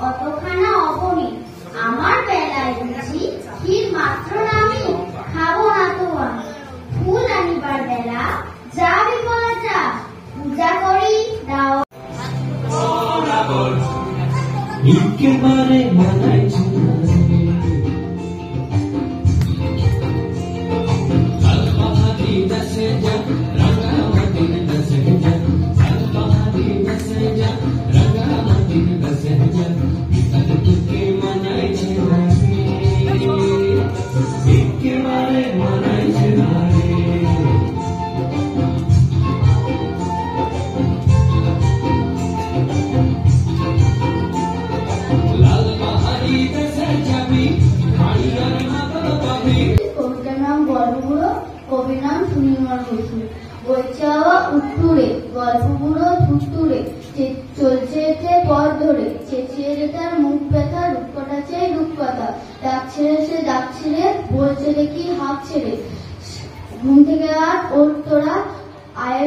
অতখানা অবনি আমার বেলায় বুঝি ক্ষীর মাত্র নামি খাবো না তো আমি। ফুল আনিবার বেলা যা বিমলা যা, পূজা করি দাও একেবারে মানাইছে লাল পাহাড়ি দেশে যা, রাঙামাটির দেশে যা, লাল পাহাড়ি দেশে যা, রাঙামাটির দেশে যা, পিতার তোকে মানাইছে না রে, একেবারে মানাইছে না রে। কবিতার নাম গল্পগুলো, কবির নাম সুনির্মল বসু। বইছে বাবা উত্তুরে, গল্পগুলো থুতুরে, চলছে এতে পথ ধরে, চেঁচিয়ে রে তার মুখ ব্যথা, রূপকথা চাই রূপকথা, ডাক ছেড়ে সে ডাক ছেড়ে, বলছে দেখি হাঁক ছেড়ে, ঘুম থেকে আর ওর তোরা আয়